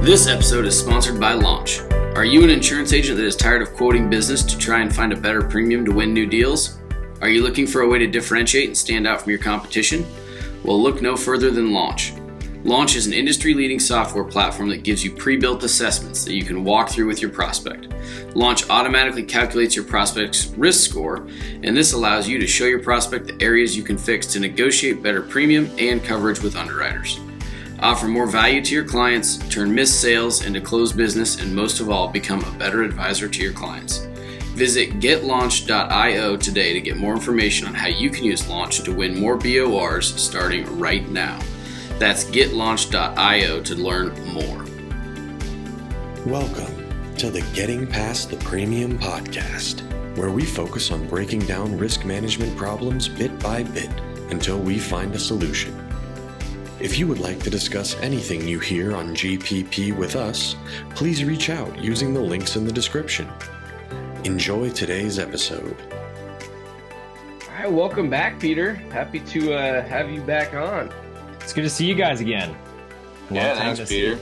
This episode is sponsored by Launch. Are you an insurance agent that is tired of quoting business to try and find a better premium to win new deals? Are you looking for a way to differentiate and stand out from your competition? Well, look no further than Launch. Launch is an industry-leading software platform that gives you pre-built assessments that you can walk through with your prospect. Launch automatically calculates your prospect's risk score, and this allows you to show your prospect the areas you can fix to negotiate better premium and coverage with underwriters. Offer more value to your clients, turn missed sales into closed business, and most of all, become a better advisor to your clients. Visit getlaunch.io today to get more information on how you can use Launch to win more BORs starting right now. That's getlaunch.io to learn more. Welcome to the Getting Past the Premium podcast, where we focus on breaking down risk management problems bit by bit until we find a solution. If you would like to discuss anything you hear on GPP with us, please reach out using the links in the description. Enjoy today's episode. All right, welcome back, Peter. Happy to have you back on. It's good to see you guys again. Yeah, thanks, Peter.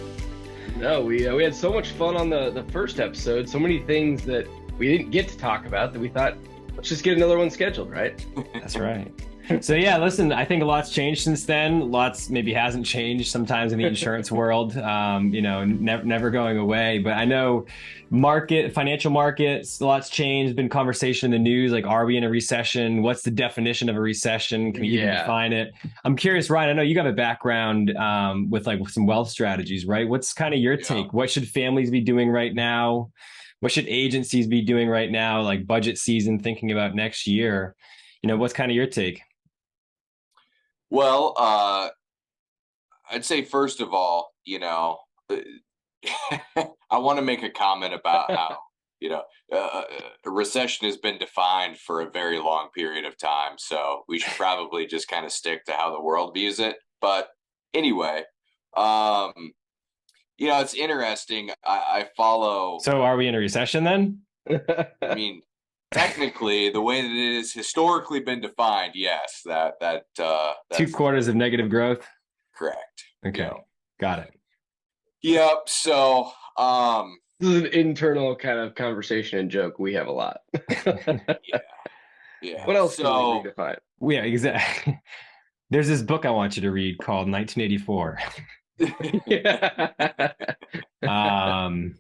No, we had so much fun on the first episode. So many things that we didn't get to talk about that we thought, let's just get another one scheduled, right? That's right. So yeah, listen, I think a lot's changed since then. Lots maybe hasn't changed sometimes in the insurance world, never going away. But I know financial markets, a lot's changed, been conversation in the news, like, are we in a recession? What's the definition of a recession? Can we even define it? I'm curious, Ryan, I know you got a background with some wealth strategies, right? What's kind of your take? What should families be doing right now? What should agencies be doing right now? Like budget season, thinking about next year, what's kind of your take? Well, I'd say first of all, I want to make a comment about how, a recession has been defined for a very long period of time. So we should probably just kind of stick to how the world views it. But anyway, it's interesting. I follow. So are we in a recession then? I mean, technically, the way that it has historically been defined, yes, that's 2 quarters of negative growth. Correct. Okay, got it. Yep. So, this is an internal kind of conversation and joke we have a lot. Yeah. What else can we redefine? Yeah, exactly. There's this book I want you to read called 1984.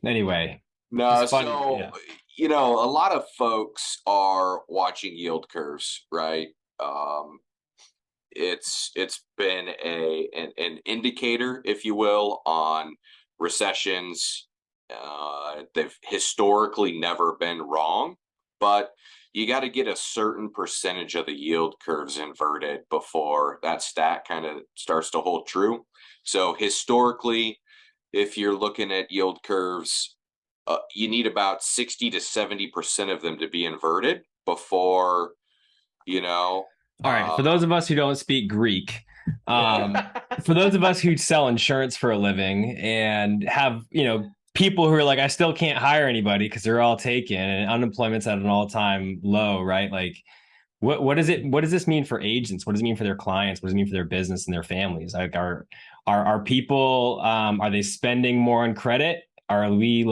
Anyway. No, so a lot of folks are watching yield curves, right? It's been an indicator, if you will, on recessions. They've historically never been wrong, but you got to get a certain percentage of the yield curves inverted before that stat kind of starts to hold true. So historically, if you're looking at yield curves, you need about 60 to 70% of them to be inverted before, All right. For those of us who don't speak Greek, for those of us who sell insurance for a living and have, people who are like, I still can't hire anybody because they're all taken and unemployment's at an all-time low, right? Like, what does this mean for agents? What does it mean for their clients? What does it mean for their business and their families? Like, are people, are they spending more on credit? Are we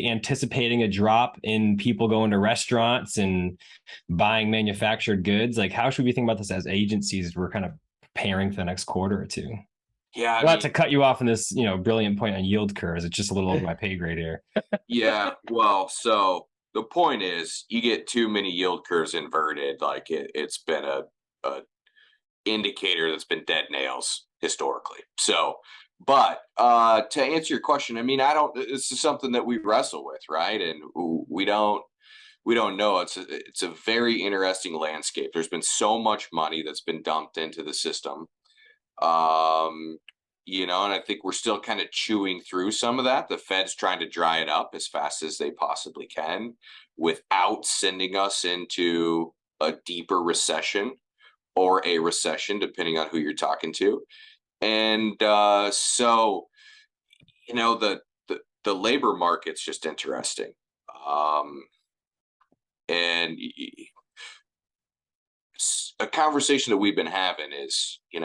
anticipating a drop in people going to restaurants and buying manufactured goods? Like, how should we think about this as agencies? We're kind of preparing for the next quarter or two. Yeah, not to cut you off on this, brilliant point on yield curves. It's just a little over my pay grade here. Yeah, well, so the point is, you get too many yield curves inverted, like it's been a indicator that's been dead nails historically. So. But to answer your question, I mean, this is something that we wrestle with, right? And we don't know. It's a very interesting landscape. There's been so much money that's been dumped into the system. And I think we're still kind of chewing through some of that. The Fed's trying to dry it up as fast as they possibly can without sending us into a deeper recession or a recession, depending on who you're talking to. And so, the labor market's just interesting. And a conversation that we've been having is, I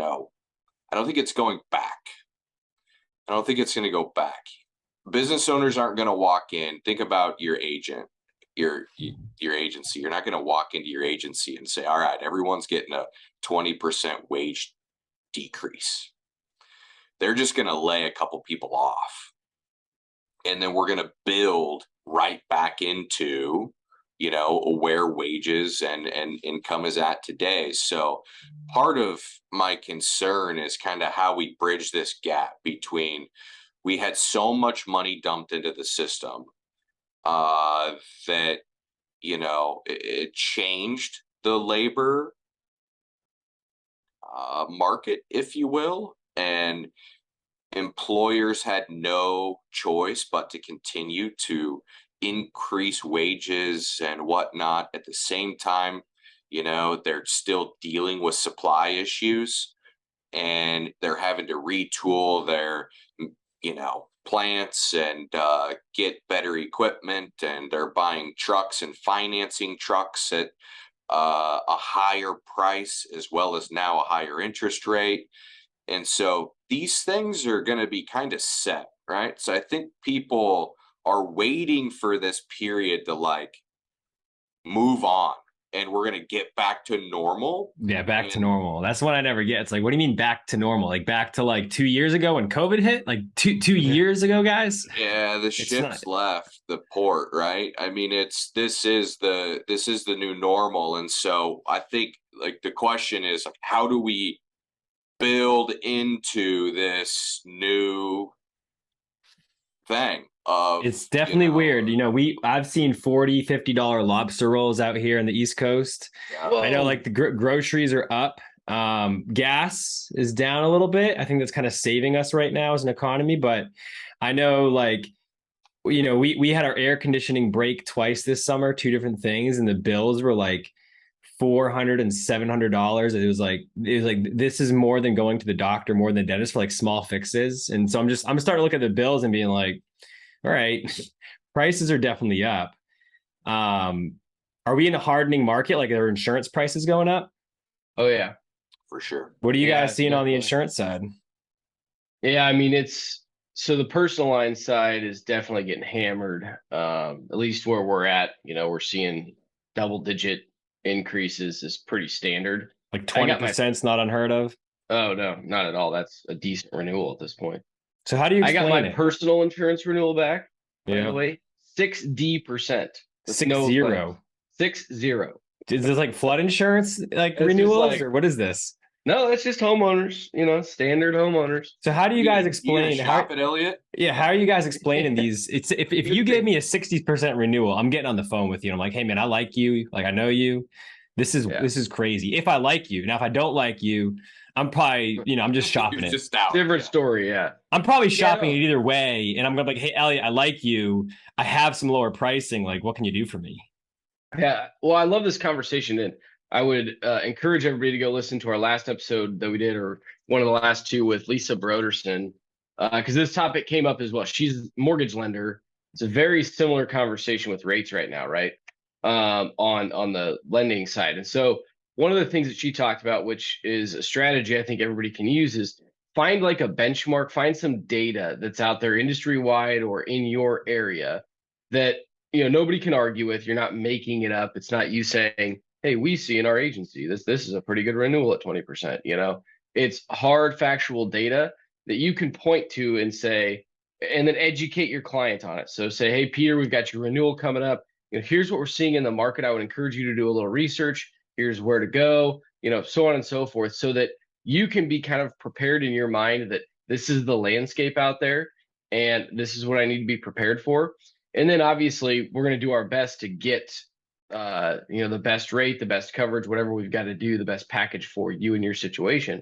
don't think it's going back. I don't think it's going to go back. Business owners aren't going to walk in. Think about your agent, your agency. You're not going to walk into your agency and say, all right, everyone's getting a 20% wage decrease. They're just going to lay a couple people off. And then we're going to build right back into, where wages and income is at today. So part of my concern is kind of how we bridge this gap between, we had so much money dumped into the system that, it changed the labor market, if you will, and employers had no choice but to continue to increase wages and whatnot. At the same time, they're still dealing with supply issues, and they're having to retool their, plants and get better equipment, and they're buying trucks and financing trucks at a higher price, as well as now a higher interest rate. And so these things are going to be kind of set, right? So I think people are waiting for this period to move on, and we're going to get back to normal. Yeah, back to normal. That's what I never get. It's like, what do you mean back to normal? Like back to 2 years ago when COVID hit? Like two years ago, guys? Yeah, the ship's left the port, right? I mean, this is the new normal. And so I think the question is, how do we build into this new thing? It's definitely weird. I've seen $40-$50 lobster rolls out here in the East Coast. Yeah. I know the groceries are up. Gas is down a little bit. I think that's kind of saving us right now as an economy. But I know we had our air conditioning break twice this summer, 2 different things, and the bills were $400 and $700. It was this is more than going to the doctor, more than the dentist for small fixes. And so I'm starting to look at the bills and being all right, prices are definitely up. Are we in a hardening market? Are insurance prices going up? Oh yeah, for sure. What are you guys seeing on the insurance side? Yeah, I mean, so the personal line side is definitely getting hammered. At least where we're at, we're seeing double-digit increases is pretty standard. 20% is not unheard of. Oh no, not at all. That's a decent renewal at this point. So how do you explain I got my personal insurance renewal back, by the way, 6D%. 6-0. 6-0. Is this flood insurance renewals or what is this? No, that's just homeowners, standard homeowners. So how do you guys explain shop at Elliott? Yeah, how are you guys explaining these? It's if you gave me a 60% renewal, I'm getting on the phone with you. I'm like, hey man, I like you. I know you. This is crazy. If I like you. Now, if I don't like you, I'm probably, I'm just shopping it. Just out. Different story, yeah. I'm probably shopping it either way. And I'm going to be hey, Elliot, I like you. I have some lower pricing. What can you do for me? Yeah. Well, I love this conversation. And I would encourage everybody to go listen to our last episode that we did, or one of the last 2 with Lisa Broderson, because this topic came up as well. She's a mortgage lender. It's a very similar conversation with rates right now, right? On the lending side. And so one of the things that she talked about, which is a strategy I think everybody can use, is find a benchmark, find some data that's out there industry wide or in your area that, nobody can argue with. You're not making it up. It's not you saying, hey, we see in our agency, this is a pretty good renewal at 20%. It's hard factual data that you can point to and say, and then educate your client on it. So say, hey, Peter, we've got your renewal coming up. Here's what we're seeing in the market. I would encourage you to do a little research. Here's where to go, so on and so forth, so that you can be kind of prepared in your mind that this is the landscape out there and this is what I need to be prepared for. And then obviously we're going to do our best to get, the best rate, the best coverage, whatever we've got to do, the best package for you and your situation.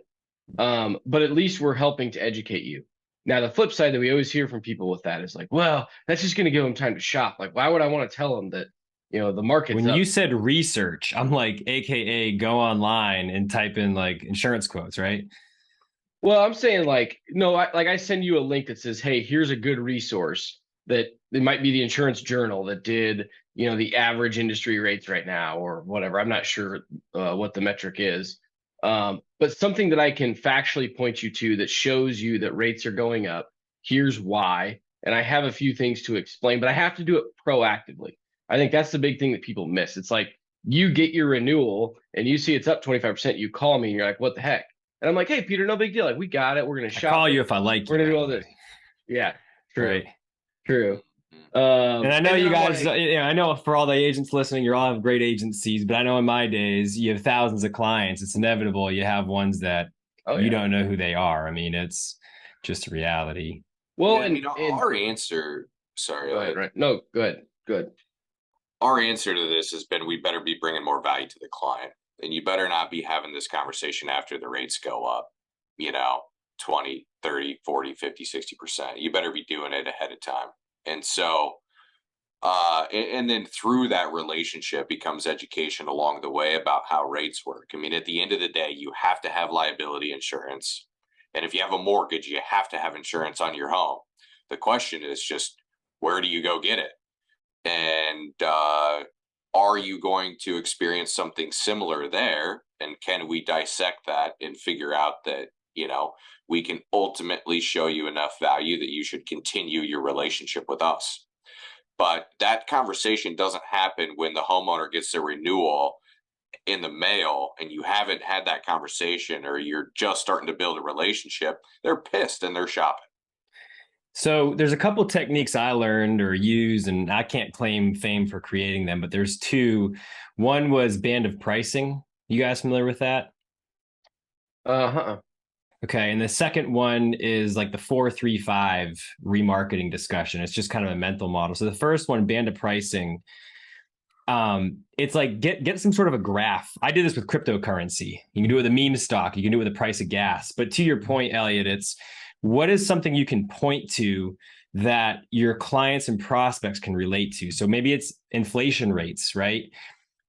But at least we're helping to educate you. Now, the flip side that we always hear from people with that is well, that's just going to give them time to shop. Why would I want to tell them that, the market's when up? You said research, I'm AKA go online and type in insurance quotes, right? Well, I'm saying no, I send you a link that says, hey, here's a good resource that it might be the Insurance Journal that did, the average industry rates right now or whatever. I'm not sure what the metric is. But something that I can factually point you to that shows you that rates are going up. here's why. And I have a few things to explain, but I have to do it proactively. I think that's the big thing that people miss. It's like you get your renewal and you see it's up 25%. You call me and you're like, what the heck? And I'm like, hey, Peter, no big deal. Like, we got it. We're going to shop. Call you if I like you. We're going to do all this. Yeah, true. Right. True. And I know you guys, like, I know for all the agents listening, you all have great agencies, but I know in my days, you have thousands of clients. It's inevitable. You have ones that you don't know who they are. I mean, it's just a reality. Well, yeah, and our answer, sorry. Go ahead, right. No, good. Our answer to this has been, we better be bringing more value to the client, and you better not be having this conversation after the rates go up, 20, 30, 40, 50, 60%. You better be doing it ahead of time. And so, and then through that relationship becomes education along the way about how rates work. I mean, at the end of the day, you have to have liability insurance. And if you have a mortgage, you have to have insurance on your home. The question is just, where do you go get it? And are you going to experience something similar there? And can we dissect that and figure out that, we can ultimately show you enough value that you should continue your relationship with us? But that conversation doesn't happen when the homeowner gets their renewal in the mail and you haven't had that conversation, or you're just starting to build a relationship. They're pissed and they're shopping. So there's a couple of techniques I learned or used, and I can't claim fame for creating them, but there's two. One was band of pricing. You guys familiar with that? Okay. And the second one is like the 4-3-5 remarketing discussion. It's just kind of a mental model. So the first one, band of pricing, it's like get some sort of a graph. I did this with cryptocurrency. You can do it with a meme stock. You can do it with the price of gas. But to your point, Elliot, it's what is something you can point to that your clients and prospects can relate to? So maybe it's inflation rates, right?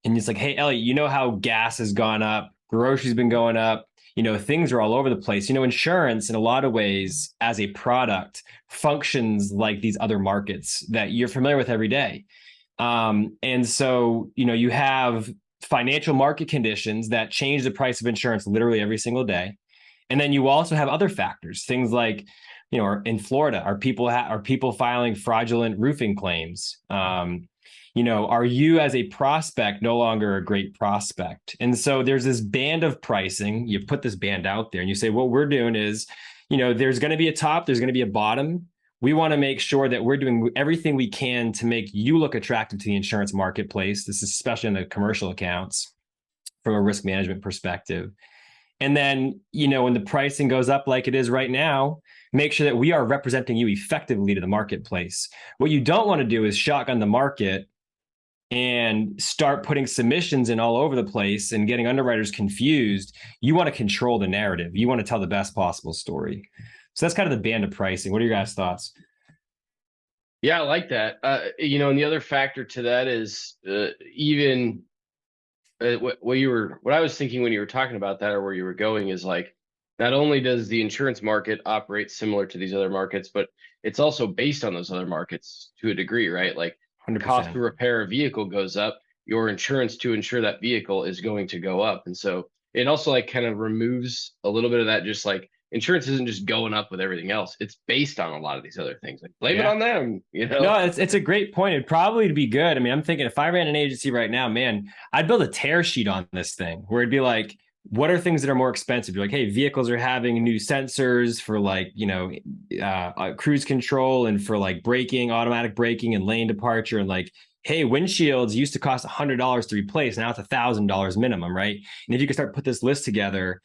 And it's like, hey, Elliot, you know how gas has gone up, groceries been going up, things are all over the place. Insurance in a lot of ways as a product functions like these other markets that you're familiar with every day. And so, you have financial market conditions that change the price of insurance literally every single day. And then you also have other factors, things like, in Florida, are people filing fraudulent roofing claims? Are you as a prospect no longer a great prospect? And so there's this band of pricing. You put this band out there and you say, what we're doing is, there's going to be a top, there's going to be a bottom. We want to make sure that we're doing everything we can to make you look attractive to the insurance marketplace. This is especially in the commercial accounts from a risk management perspective. And then, when the pricing goes up like it is right now, make sure that we are representing you effectively to the marketplace. What you don't want to do is shotgun the market and start putting submissions in all over the place and getting underwriters confused. You want to control the narrative. You want to tell the best possible story. So that's kind of the band of pricing. What are your guys' thoughts? Yeah, I like that. And the other factor to that is even what I was thinking when you were talking about that, or where you were going, is like, not only does the insurance market operate similar to these other markets, but it's also based on those other markets to a degree, right? Like 100%. Cost to repair a vehicle goes up, your insurance to insure that vehicle is going to go up. And so it also like kind of removes a little bit of that, just like insurance isn't just going up with everything else. It's based on a lot of these other things. Like blame it on them, No, it's a great point. It'd probably be good. I mean, I'm thinking if I ran an agency right now, man, I'd build a tear sheet on this thing where it'd be like, what are things that are more expensive? You're like, hey, vehicles are having new sensors for like, cruise control and for like braking, automatic braking and lane departure. And like, hey, windshields used to cost $100 to replace. Now it's $1,000 minimum, right? And if you could start put this list together,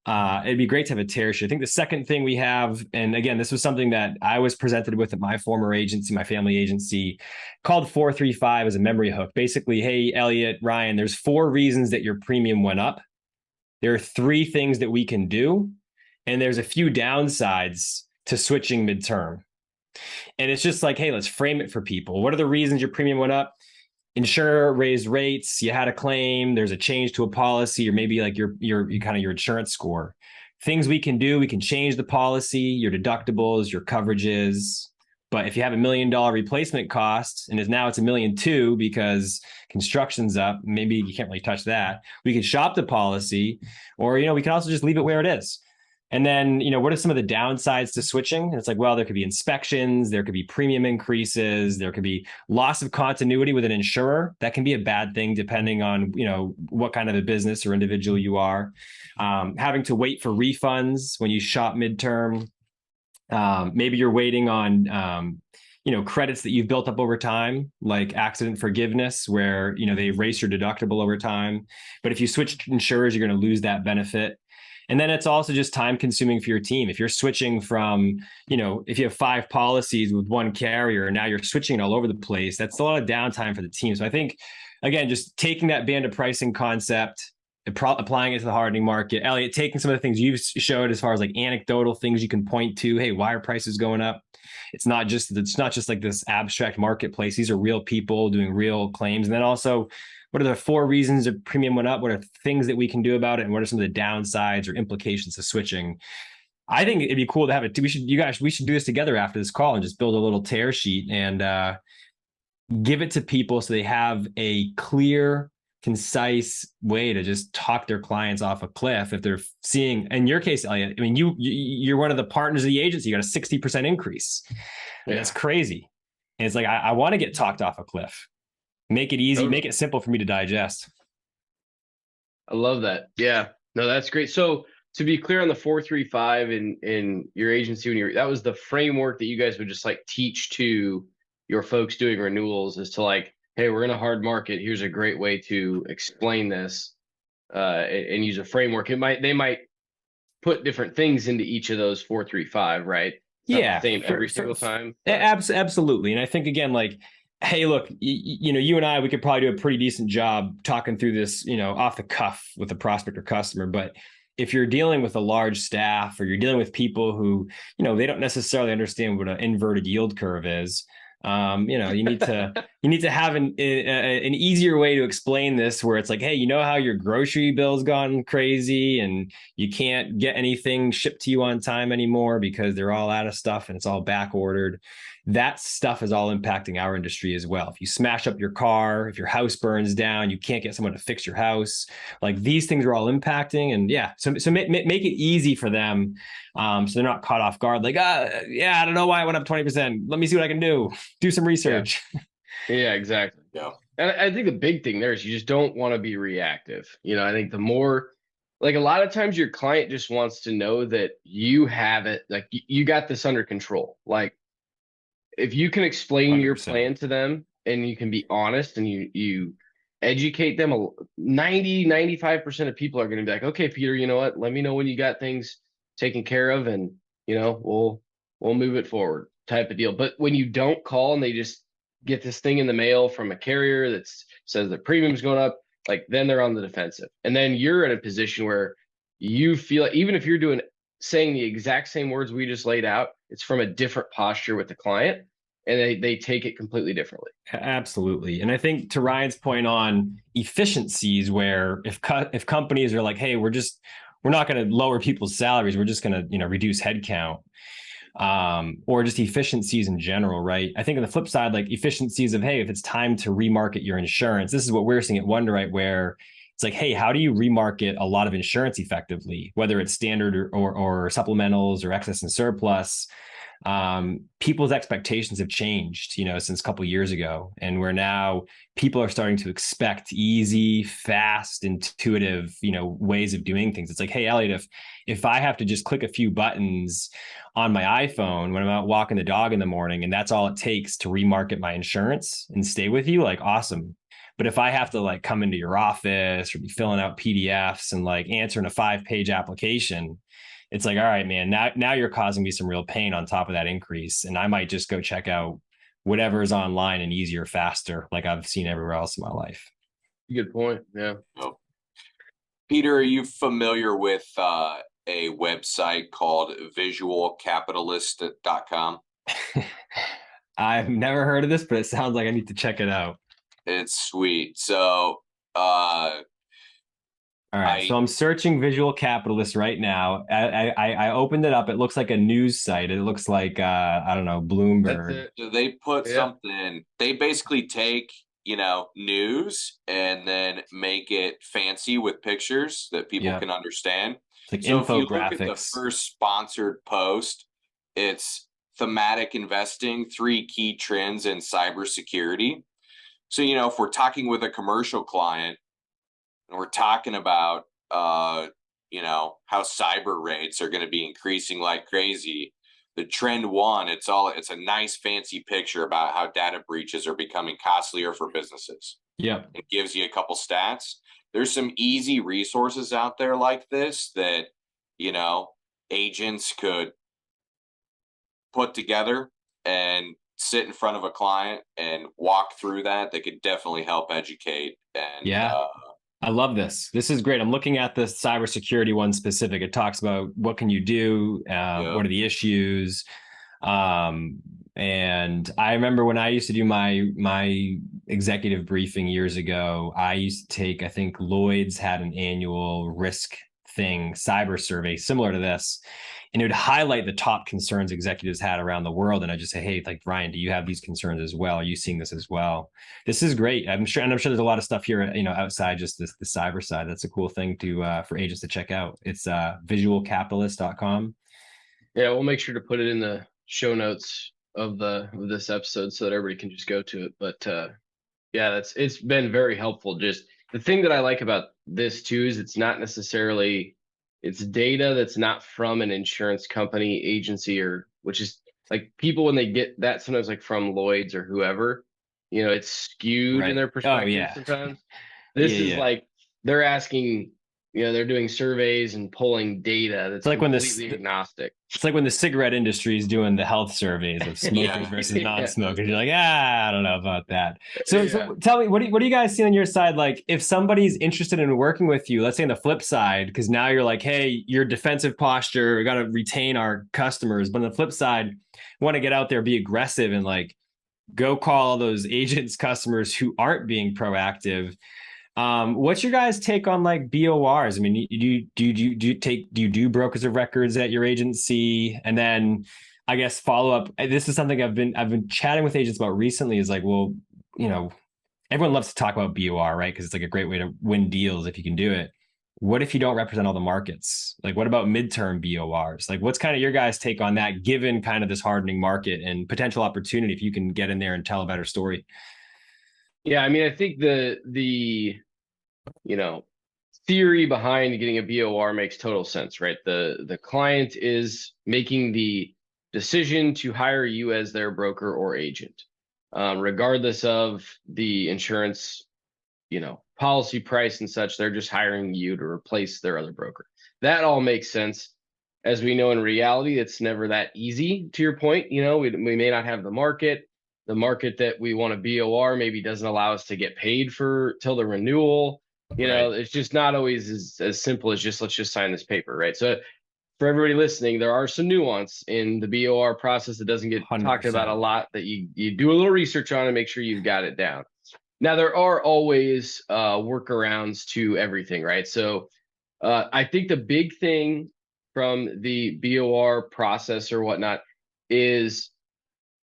it'd be great to have a tear sheet. I think the second thing we have, and again, this was something that I was presented with at my former agency, my family agency, called 4-3-5 as a memory hook. Basically, hey, Elliot, Ryan, there's 4 reasons that your premium went up. There are 3 things that we can do, and there's a few downsides to switching midterm. And it's just like, hey, let's frame it for people. What are the reasons your premium went up? Insurer raised rates, you had a claim, there's a change to a policy, or maybe like your kind of your insurance score. Things we can do, we can change the policy, your deductibles, your coverages. But if you have $1 million replacement cost and now it's $1.2 million because construction's up, maybe you can't really touch that. We can shop the policy, or we can also just leave it where it is. And then, what are some of the downsides to switching? And it's like, well, there could be inspections, there could be premium increases, there could be loss of continuity with an insurer. That can be a bad thing depending on, what kind of a business or individual you are. Having to wait for refunds when you shop midterm. Maybe you're waiting on, credits that you've built up over time, like accident forgiveness, where, they erase your deductible over time. But if you switch insurers, you're going to lose that benefit. And then it's also just time consuming for your team. If you're switching from, if you have 5 policies with one carrier and now you're switching all over the place, that's a lot of downtime for the team. So I think, again, just taking that banded pricing concept, applying it to the hardening market. Elliot, taking some of the things you've showed as far as like anecdotal things you can point to. Hey, why are prices going up? It's not just like this abstract marketplace. These are real people doing real claims. And then also, what are the 4 reasons a premium went up? What are things that we can do about it? And what are some of the downsides or implications of switching? I think it'd be cool to have it. We should do this together after this call and just build a little tear sheet and give it to people so they have a clear, concise way to just talk their clients off a cliff if they're seeing. In your case, Elliot, I mean, you're one of the partners of the agency. You got a 60% increase. Yeah. That's crazy. And it's like, I want to get talked off a cliff. Make it easy, make it simple for me to digest. I love that. Yeah, no, that's great. So to be clear on the 435 in your agency, that was the framework that you guys would just like teach to your folks doing renewals, is to like, hey, we're in a hard market. Here's a great way to explain this and use a framework. They might put different things into each of those 435, right? Yeah, same every single time. Absolutely. And I think, again, like, hey, look, you and I, we could probably do a pretty decent job talking through this, off the cuff with a prospect or customer. But if you're dealing with a large staff, or you're dealing with people who, they don't necessarily understand what an inverted yield curve is, you need to have an easier way to explain this, where it's like, hey, how your grocery bill's gone crazy and you can't get anything shipped to you on time anymore because they're all out of stuff and it's all back ordered. That stuff is all impacting our industry as well. If you smash up your car, if your house burns down, you can't get someone to fix your house. Like, these things are all impacting. And yeah, so make it easy for them. So they're not caught off guard. Like, yeah, I don't know why it went up 20%. Let me see what I can do. Do some research. Yeah, exactly. Yeah. And I think the big thing there is you just don't want to be reactive. I think the more, like, a lot of times your client just wants to know that you have it, like you got this under control. Like, if you can explain 100%. Your plan to them and you can be honest and you educate them, 95% of people are going to be like, okay, Peter, you know what? Let me know when you got things taken care of and, we'll move it forward, type of deal. But when you don't call and they just get this thing in the mail from a carrier that says the premium's going up, like, then they're on the defensive. And then you're in a position where you feel like, even if you're saying the exact same words we just laid out, it's from a different posture with the client, and they take it completely differently. Absolutely. And I think, to Ryan's point on efficiencies, where if companies are like, hey, we're not going to lower people's salaries, we're just going to, reduce headcount, or just efficiencies in general, right? I think on the flip side, like, efficiencies of, hey, if it's time to remarket your insurance, this is what we're seeing at Wunderite, where it's like, hey, how do you remarket a lot of insurance effectively, whether it's standard or supplementals or excess and surplus? People's expectations have changed, since a couple of years ago, and where now people are starting to expect easy, fast, intuitive, ways of doing things. It's like, hey, Elliot, if I have to just click a few buttons on my iPhone when I'm out walking the dog in the morning, and that's all it takes to remarket my insurance and stay with you, like, awesome. But if I have to, like, come into your office or be filling out PDFs and, like, answering a 5-page application, it's like, all right, man, now you're causing me some real pain on top of that increase. And I might just go check out whatever is online and easier, faster, like I've seen everywhere else in my life. Good point. Yeah. Oh. Peter, are you familiar with a website called visualcapitalist.com? I've never heard of this, but it sounds like I need to check it out. It's sweet. So, all right. So I'm searching Visual Capitalist right now. I opened it up. It looks like a news site. It looks like, I don't know, Bloomberg. They put something, they basically take news and then make it fancy with pictures that people can understand. It's like So if you look at the infographics. first sponsored post, it's thematic investing, 3 key trends in cybersecurity. So, if we're talking with a commercial client and we're talking about, how cyber rates are going to be increasing like crazy, the trend one, it's a nice fancy picture about how data breaches are becoming costlier for businesses. Yeah. It gives you a couple stats. There's some easy resources out there like this that, agents could put together and sit in front of a client and walk through that. They could definitely help educate. And Yeah. I love this. This is great. I'm looking at the cybersecurity one specific. It talks about what can you do, what are the issues, and I remember when I used to do my executive briefing years ago, I used to take, I think Lloyd's had an annual risk thing, cyber survey similar to this, and it would highlight the top concerns executives had around the world. And I just say, hey, like, Ryan, do you have these concerns as well? Are you seeing this as well? This is great. I'm sure there's a lot of stuff here, outside just the cyber side. That's a cool thing to for agents to check out. It's visualcapitalist.com. Yeah, we'll make sure to put it in the show notes of this episode so that everybody can just go to it. But yeah, it's been very helpful. Just the thing that I like about this too is it's not necessarily, it's data that's not from an insurance company, agency, or which is like people when they get that sometimes like from Lloyd's or whoever, it's skewed in their perspective sometimes. This is like they're asking, they're doing surveys and pulling data that's like completely agnostic. It's like when the cigarette industry is doing the health surveys of smokers versus non-smokers. You're like, I don't know about that. So tell me, what do you guys see on your side? Like if somebody's interested in working with you, let's say on the flip side, because now you're like, hey, your defensive posture, we got to retain our customers. But on the flip side, want to get out there, be aggressive and like go call all those agents, customers who aren't being proactive. What's your guys' take on like BORs? I mean, do you do brokers of records at your agency? And then I guess follow up. This is something I've been chatting with agents about recently is like, well, everyone loves to talk about BOR, right? Because it's like a great way to win deals if you can do it. What if you don't represent all the markets? Like, what about midterm BORs? Like, what's kind of your guys' take on that, given kind of this hardening market and potential opportunity if you can get in there and tell a better story? Yeah, I mean, I think the theory behind getting a BOR makes total sense, right? The client is making the decision to hire you as their broker or agent, regardless of the insurance, policy price and such. They're just hiring you to replace their other broker. That all makes sense. As we know in reality, it's never that easy. To your point, we may not have the market. The market that we want a BOR maybe doesn't allow us to get paid for till the renewal. It's just not always as simple as let's just sign this paper, right? So for everybody listening, there are some nuance in the BOR process that doesn't get 100%. Talked about a lot, that you do a little research on and make sure you've got it down. Now, there are always workarounds to everything, right? So I think the big thing from the BOR process or whatnot is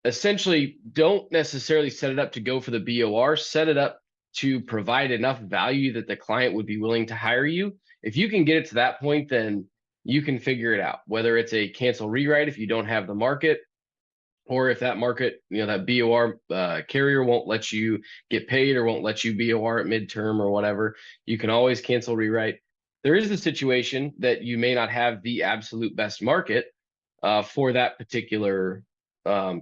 essentially don't necessarily set it up to go for the BOR, set it up to provide enough value that the client would be willing to hire you. If you can get it to that point, then you can figure it out, whether it's a cancel rewrite if you don't have the market, or if that market, that BOR carrier won't let you get paid or won't let you BOR at midterm or whatever, you can always cancel rewrite. There is the situation that you may not have the absolute best market for that particular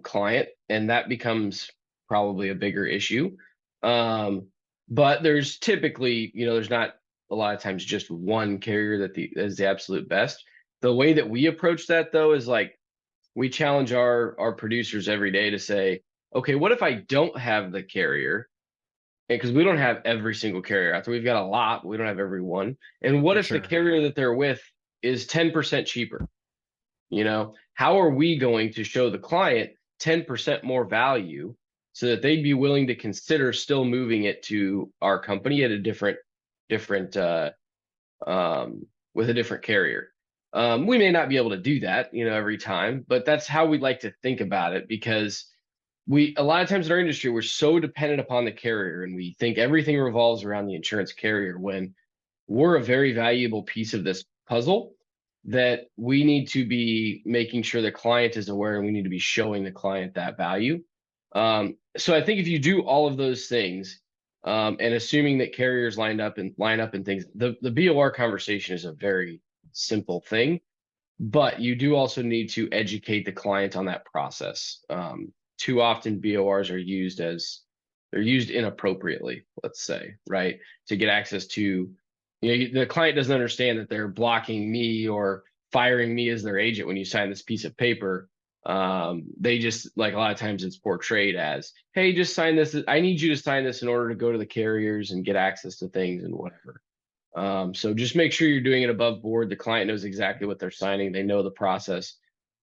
client, and that becomes probably a bigger issue. But there's typically, there's not a lot of times just one carrier that is the absolute best. The way that we approach that though is like we challenge our producers every day to say, okay, what if I don't have the carrier? And because we don't have every single carrier out there, we've got a lot, but we don't have every one. And what if the carrier that they're with is 10% cheaper? How are we going to show the client 10% more value so that they'd be willing to consider still moving it to our company at a different with a different carrier? We may not be able to do that, every time, but that's how we'd like to think about it, because a lot of times in our industry, we're so dependent upon the carrier, and we think everything revolves around the insurance carrier, when we're a very valuable piece of this puzzle that we need to be making sure the client is aware, and we need to be showing the client that value. So I think if you do all of those things, and assuming that carriers line up and things, the BOR conversation is a very simple thing, but you do also need to educate the client on that process. Too often BORs are used inappropriately, let's say, right? To get access to, the client doesn't understand that they're blocking me or firing me as their agent when you sign this piece of paper. They just, like, a lot of times it's portrayed as, hey, just sign this. I need you to sign this in order to go to the carriers and get access to things and whatever. So just make sure you're doing it above board. The client knows exactly what they're signing. They know the process.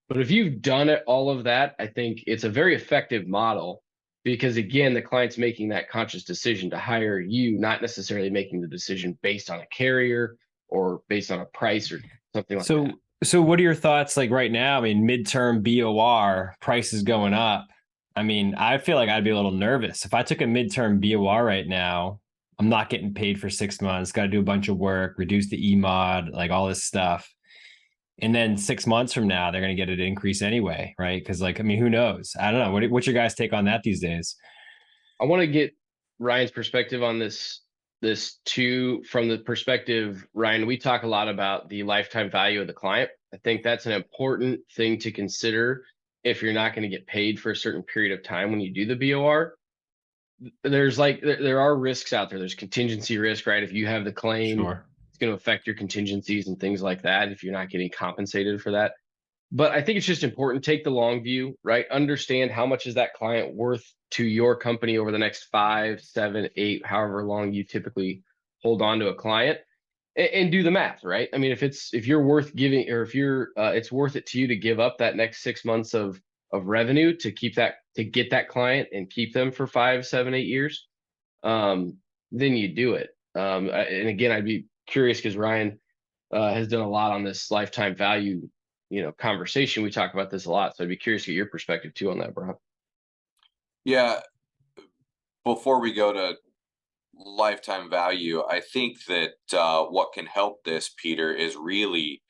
But if you've done all of that, I think it's a very effective model, because, again, the client's making that conscious decision to hire you, not necessarily making the decision based on a carrier or based on a price or something like that. So what are your thoughts, like, right now? I mean, midterm BOR prices going up. I mean, I feel like I'd be a little nervous if I took a midterm BOR right now. I'm not getting paid for 6 months, got to do a bunch of work, reduce the E-mod, like all this stuff. And then 6 months from now, they're going to get an increase anyway, right? Because, like, I mean, who knows? I don't know. What's your guys' take on that these days? I want to get Ryan's perspective on this too. From the perspective, Ryan, we talk a lot about the lifetime value of the client. I think that's an important thing to consider if you're not going to get paid for a certain period of time when you do the BOR. There are risks out there. There's contingency risk, right? If you have the claim, Sure. it's going to affect your contingencies and things like that if you're not getting compensated for that. But I think it's just important, take the long view, right? Understand how much is that client worth to your company over the next 5, 7, 8, however long you typically hold on to a client, and do the math, right? I mean, if you're worth giving, or if it's worth it to you to give up that next 6 months of revenue to get that client and keep them for 5, 7, 8 years, then you do it. And again, I'd be curious, because Ryan has done a lot on this lifetime value, conversation. We talk about this a lot, so I'd be curious to get your perspective too on that, bro. Yeah. Before we go to lifetime value, I think that what can help this, Peter, is really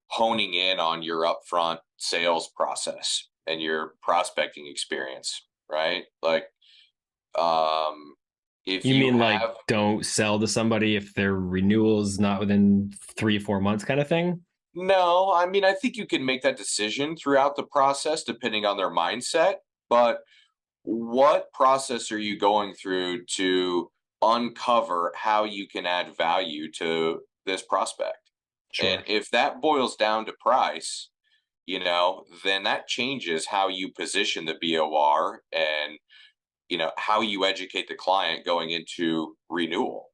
honing in on your upfront sales process and your prospecting experience, right? Like, if You mean have, like, don't sell to somebody if their renewal is not within 3 or 4 months kind of thing? No, I mean, I think you can make that decision throughout the process depending on their mindset, but what process are you going through to uncover how you can add value to this prospect? Sure. And if that boils down to price, then that changes how you position the BOR and, how you educate the client going into renewal.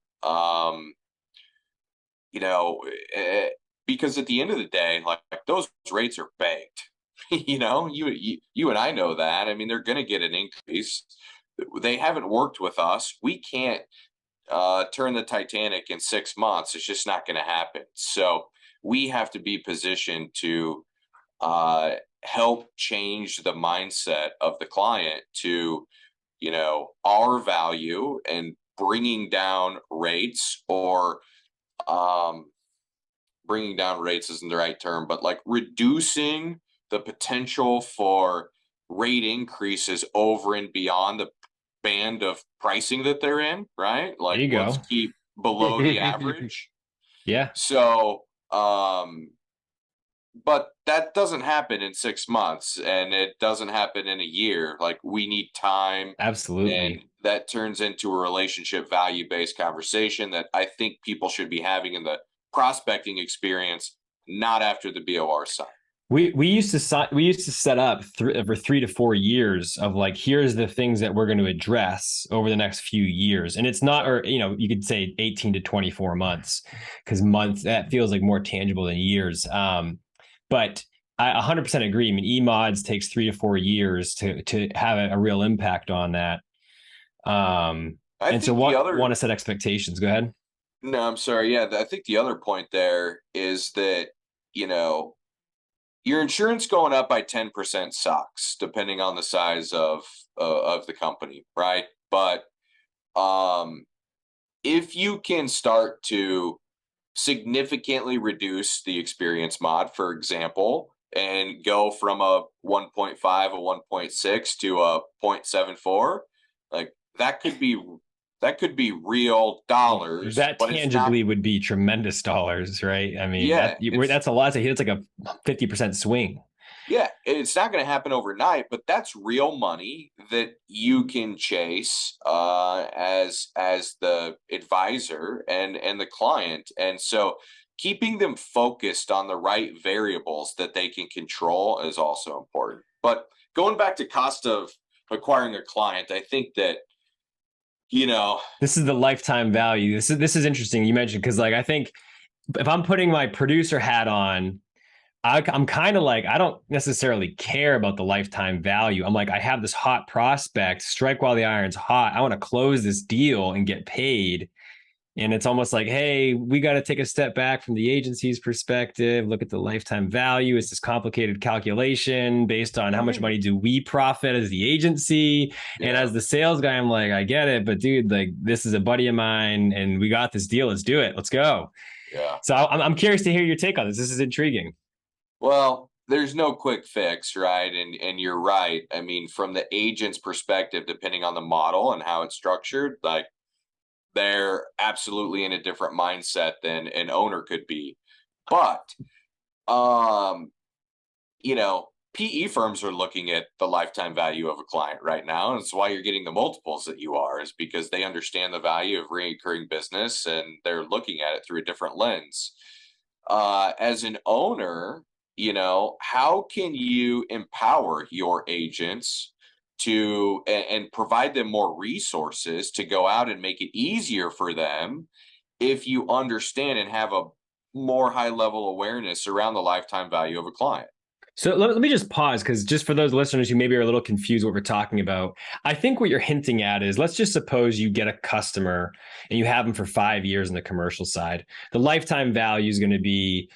Because at the end of the day, like those rates are baked. You and I know that. I mean, they're going to get an increase. They haven't worked with us. We can't turn the Titanic in 6 months. It's just not going to happen. So we have to be positioned to help change the mindset of the client to, our value, and bringing down rates, or bringing down rates isn't the right term, but like reducing the potential for rate increases over and beyond the band of pricing that they're in, right? Like, There you go. let's keep below the average. Yeah. So, but that doesn't happen in 6 months, and it doesn't happen in a year. Like, we need time. Absolutely. And that turns into a relationship value-based conversation that I think people should be having in the prospecting experience, not after the BOR sign. We used to set up over 3 to 4 years of, like, here's the things that we're going to address over the next few years. And it's not, or, you could say 18 to 24 months, because months, that feels like more tangible than years. But I 100% agree. I mean, E-mods takes 3 to 4 years to have a real impact on that. And so want to set expectations. Go ahead. No, I'm sorry. Yeah, I think the other point there is that, your insurance going up by 10% sucks, depending on the size of of the company, right? But if you can start to significantly reduce the experience mod, for example, and go from a 1.5, a 1.6 to a 0.74, like that could be real dollars, That but it's not. tangibly would be tremendous dollars, right? I mean, Yeah, that's a lot. It's like a 50% swing. yeah, it's not going to happen overnight, but that's real money that you can chase as the advisor and the client. And so keeping them focused on the right variables that they can control is also important. But going back to cost of acquiring a client, I think that, this is the lifetime value. This is interesting. You mentioned, because like I think if I'm putting my producer hat on, I'm kind of like, I don't necessarily care about the lifetime value. I'm like, I have this hot prospect, strike while the iron's hot. I want to close this deal and get paid. And it's almost like, hey, we got to take a step back from the agency's perspective, look at the lifetime value. It's this complicated calculation based on how much money do we profit as the agency. And as the sales guy, I'm like, I get it, but dude, like, this is a buddy of mine and we got this deal. Let's do it. Let's go. Yeah. So I'm curious to hear your take on this. This is intriguing. Well, there's no quick fix, right? And you're right. I mean, from the agent's perspective, depending on the model and how it's structured, like they're absolutely in a different mindset than an owner could be. But PE firms are looking at the lifetime value of a client right now. And it's why you're getting the multiples that you are, is because they understand the value of recurring business and they're looking at it through a different lens. As an owner, how can you empower your agents to and provide them more resources to go out and make it easier for them if you understand and have a more high level awareness around the lifetime value of a client? So let me just pause, because just for those listeners who maybe are a little confused what we're talking about, I think what you're hinting at is, let's just suppose you get a customer and you have them for 5 years in the commercial side. The lifetime value is going to be,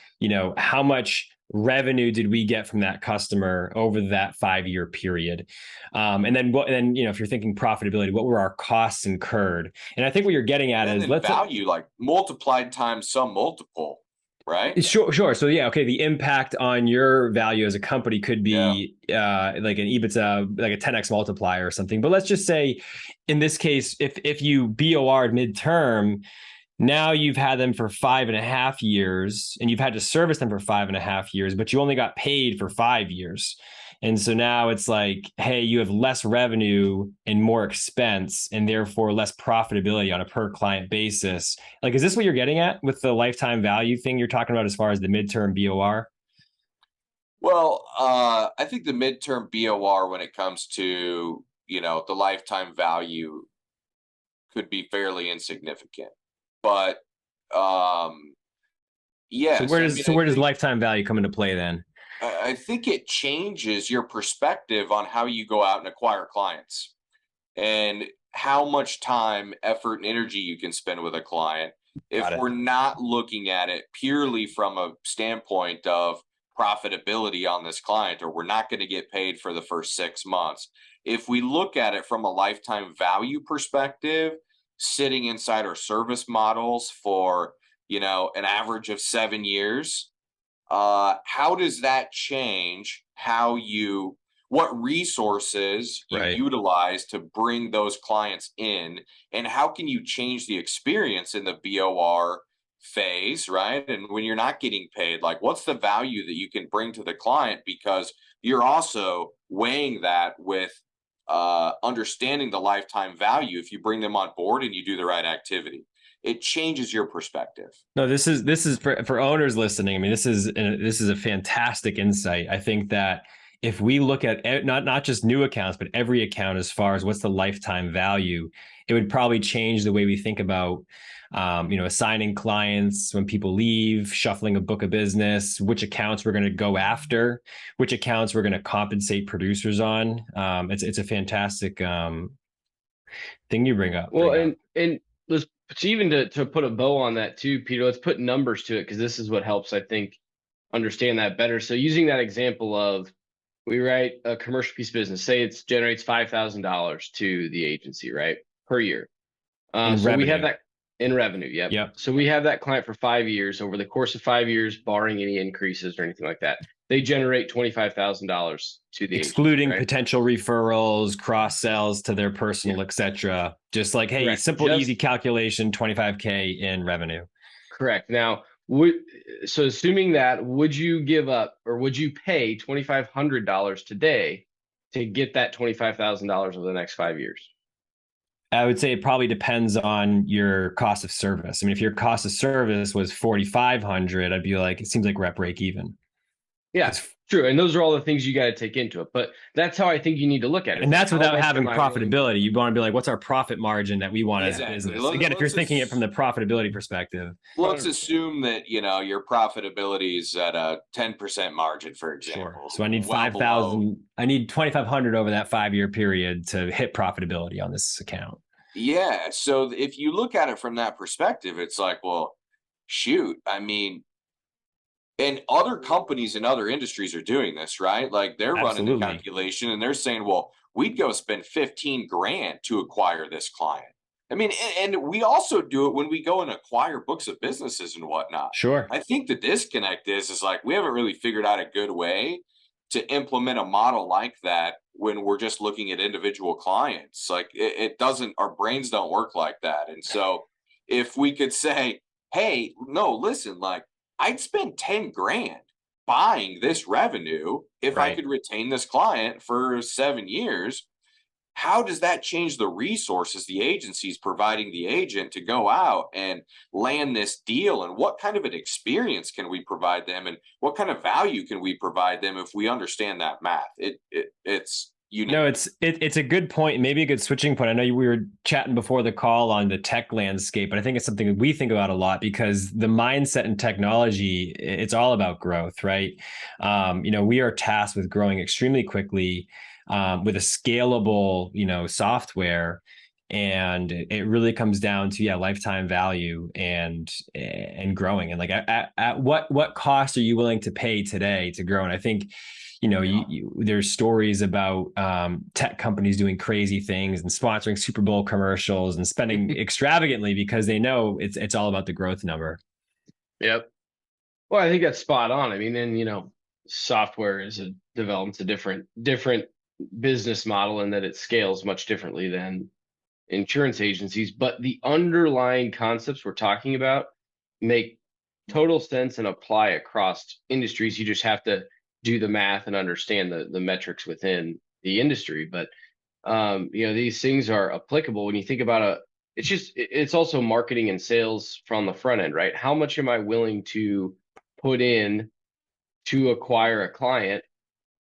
how much revenue did we get from that customer over that 5-year period? And then if you're thinking profitability, what were our costs incurred? And I think what you're getting at is value, like multiplied times some multiple. Right. Sure. So yeah, okay. The impact on your value as a company could be like an EBITDA, like a 10x multiplier or something. But let's just say, in this case, if you BOR'd midterm, now you've had them for 5.5 years, and you've had to service them for 5.5 years, but you only got paid for 5 years. And so now it's like, hey, you have less revenue and more expense, and therefore less profitability on a per client basis. Like, is this what you're getting at with the lifetime value thing you're talking about as far as the midterm BOR? Well, I think the midterm BOR, when it comes to, the lifetime value, could be fairly insignificant. But yeah. So where does lifetime value come into play then? I think it changes your perspective on how you go out and acquire clients, and how much time, effort, and energy you can spend with a client. If we're not looking at it purely from a standpoint of profitability on this client, or we're not going to get paid for the first 6 months. If we look at it from a lifetime value perspective, sitting inside our service models for, an average of 7 years, how does that change what resources you utilize to bring those clients in, and how can you change the experience in the BOR phase, right? And when you're not getting paid, like, what's the value that you can bring to the client? Because you're also weighing that with understanding the lifetime value. If you bring them on board and you do the right activity, it changes your perspective. No, this is for owners listening. I mean, this is a fantastic insight. I think that if we look at not just new accounts, but every account as far as what's the lifetime value, it would probably change the way we think about, assigning clients when people leave, shuffling a book of business, which accounts we're going to go after, which accounts we're going to compensate producers on. It's a fantastic thing you bring up. Well, and let's even to put a bow on that too, Peter, let's put numbers to it, because this is what helps, I think, understand that better. So using that example of we write a commercial piece of business. Say it generates $5,000 to the agency, right, per year. So we have that in revenue. Yep. So we have that client for 5 years. Over the course of 5 years, barring any increases or anything like that, they generate $25,000 to the excluding agency, right? potential referrals, cross sells to their personal, etc. Just like, hey, Correct. simple, easy calculation, 25K in revenue. Correct. Now, so assuming that, would you give up or would you pay $2,500 today to get that $25,000 over the next 5 years? I would say it probably depends on your cost of service. I mean, if your cost of service was 4,500, I'd be like, it seems like we're at break even. Yeah, true. And those are all the things you got to take into it. But that's how I think you need to look at it. And that's without having profitability. You want to be like, what's our profit margin that we want as a business? Again, if you're thinking it from the profitability perspective. Let's assume that, your profitability is at a 10% margin, for example. Sure. So I need 5,000. I need 2,500 over that 5-year period to hit profitability on this account. Yeah. So if you look at it from that perspective, it's like, well, shoot, I mean, and other companies in other industries are doing this, right? Like they're running the calculation and they're saying, well, we'd go spend 15 grand to acquire this client. I mean, and we also do it when we go and acquire books of businesses and whatnot. Sure. I think the disconnect is like, we haven't really figured out a good way to implement a model like that when we're just looking at individual clients. Like it doesn't, our brains don't work like that. And so if we could say, hey, no, listen, like, I'd spend 10 grand buying this revenue if I could retain this client for 7 years. How does that change the resources the agency's providing the agent to go out and land this deal? And what kind of an experience can we provide them? And what kind of value can we provide them if we understand that math? It's unique. No, it's a good point, maybe a good switching point. I know we were chatting before the call on the tech landscape, but I think it's something that we think about a lot because the mindset in technology, it's all about growth, right? We are tasked with growing extremely quickly with a scalable, software, and it really comes down to lifetime value and growing. And like at what cost are you willing to pay today to grow? And I think there's stories about tech companies doing crazy things and sponsoring Super Bowl commercials and spending extravagantly because they know it's all about the growth number. Yep. Well, I think that's spot on. I mean, and software develops a different business model in that it scales much differently than insurance agencies, but the underlying concepts we're talking about make total sense and apply across industries. You just have to do the math and understand the metrics within the industry. But, these things are applicable when you think about it's also marketing and sales from the front end, right? How much am I willing to put in to acquire a client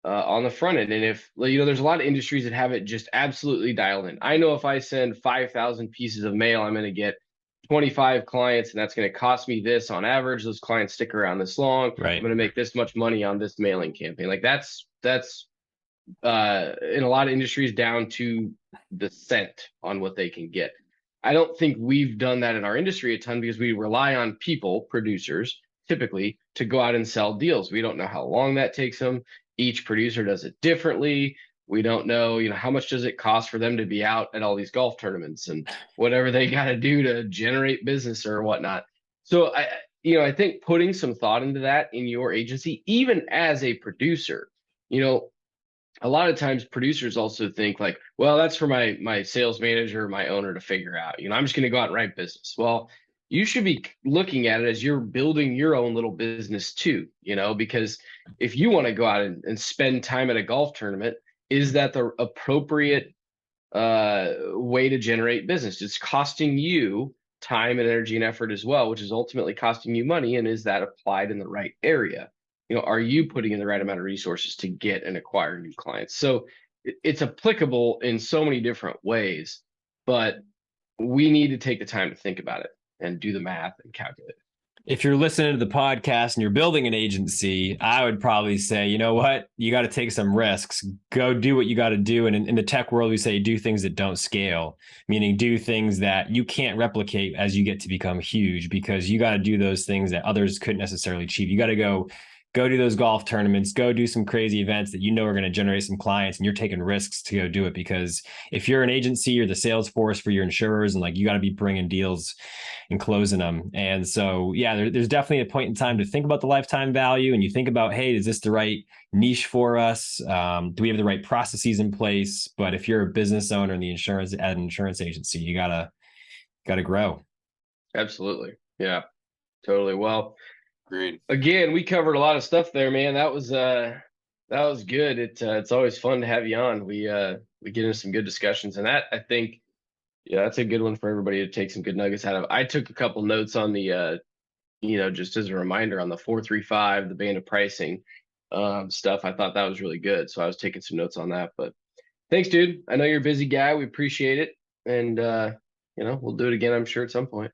on the front end? And if, there's a lot of industries that have it just absolutely dialed in. I know if I send 5,000 pieces of mail, I'm going to get 25 clients, and that's going to cost me this on average. Those clients stick around this long. Right. I'm going to make this much money on this mailing campaign. Like that's in a lot of industries down to the cent on what they can get. I don't think we've done that in our industry a ton because we rely on people, producers, typically, to go out and sell deals. We don't know how long that takes them. Each producer does it differently. We don't know, how much does it cost for them to be out at all these golf tournaments and whatever they got to do to generate business or whatnot. So I think putting some thought into that in your agency, even as a producer, a lot of times producers also think like, well, that's for my sales manager, or my owner to figure out. I'm just going to go out and write business. Well, you should be looking at it as you're building your own little business too, because if you want to go out and spend time at a golf tournament, is that the appropriate way to generate business? It's costing you time and energy and effort as well, which is ultimately costing you money. And is that applied in the right area? Are you putting in the right amount of resources to get and acquire new clients? So it's applicable in so many different ways, but we need to take the time to think about it and do the math and calculate it. If you're listening to the podcast and you're building an agency, I would probably say, you know what, you got to take some risks, go do what you got to do. And in the tech world, we say do things that don't scale, meaning do things that you can't replicate as you get to become huge, because you got to do those things that others couldn't necessarily achieve. You got to go go do those golf tournaments, go do some crazy events that you know are going to generate some clients, and you're taking risks to go do it. Because if you're an agency, you're the sales force for your insurers, and like you got to be bringing deals and closing them. And so, yeah, there's definitely a point in time to think about the lifetime value, and you think about, hey, is this the right niche for us? Do we have the right processes in place? But if you're a business owner in the insurance at an insurance agency, you gotta grow. Absolutely. Yeah, totally. Well, Agreed. again, we covered a lot of stuff there, man. That was good. It's always fun to have you on. We get into some good discussions, and that, I think, yeah, that's a good one for everybody to take some good nuggets out of. I took a couple notes on the just as a reminder on the 435, the band of pricing stuff. I thought that was really good, so I was taking some notes on that. But thanks, dude. I know you're a busy guy. We appreciate it, and we'll do it again, I'm sure, at some point.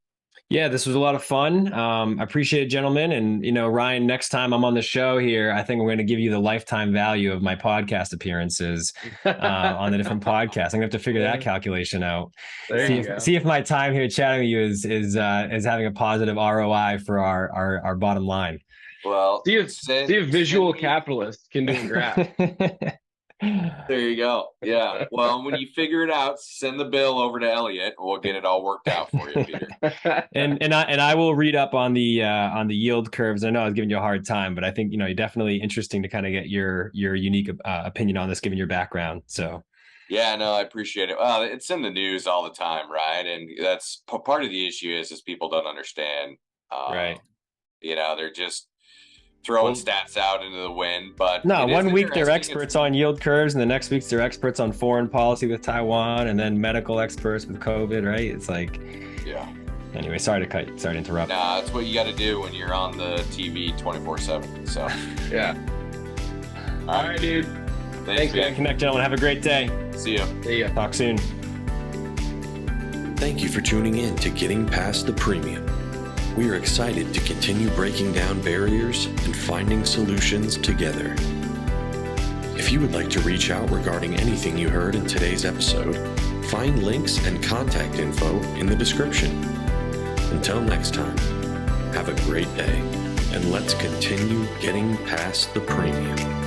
Yeah, this was a lot of fun. I appreciate it, gentlemen. And, Ryan, next time I'm on the show here, I think I'm going to give you the lifetime value of my podcast appearances on the different podcasts. I'm going to have to figure that calculation out. See if my time here chatting with you is having a positive ROI for our bottom line. Well, see if visual capitalists can do a graph. There you go. Yeah. Well, when you figure it out, send the bill over to Elliot. We'll get it all worked out for you, Peter. and I will read up on the yield curves. I know I was giving you a hard time, but I think definitely interesting to kind of get your unique opinion on this, given your background. So. Yeah, no, I appreciate it. Well, it's in the news all the time, right? And that's part of the issue is people don't understand. Right. They're just throwing stats out into the wind. But no, 1 week they're experts on yield curves, and the next week they're experts on foreign policy with Taiwan, and then medical experts with COVID, right? It's like, yeah. Anyway, sorry to interrupt. Nah, that's what you got to do when you're on the TV 24/7. So yeah. All right, dude. Thanks, man. Connect, gentlemen. Have a great day. See ya. See ya. Talk soon. Thank you for tuning in to Getting Past the Premium. We are excited to continue breaking down barriers and finding solutions together. If you would like to reach out regarding anything you heard in today's episode, find links and contact info in the description. Until next time, have a great day, and let's continue getting past the premium.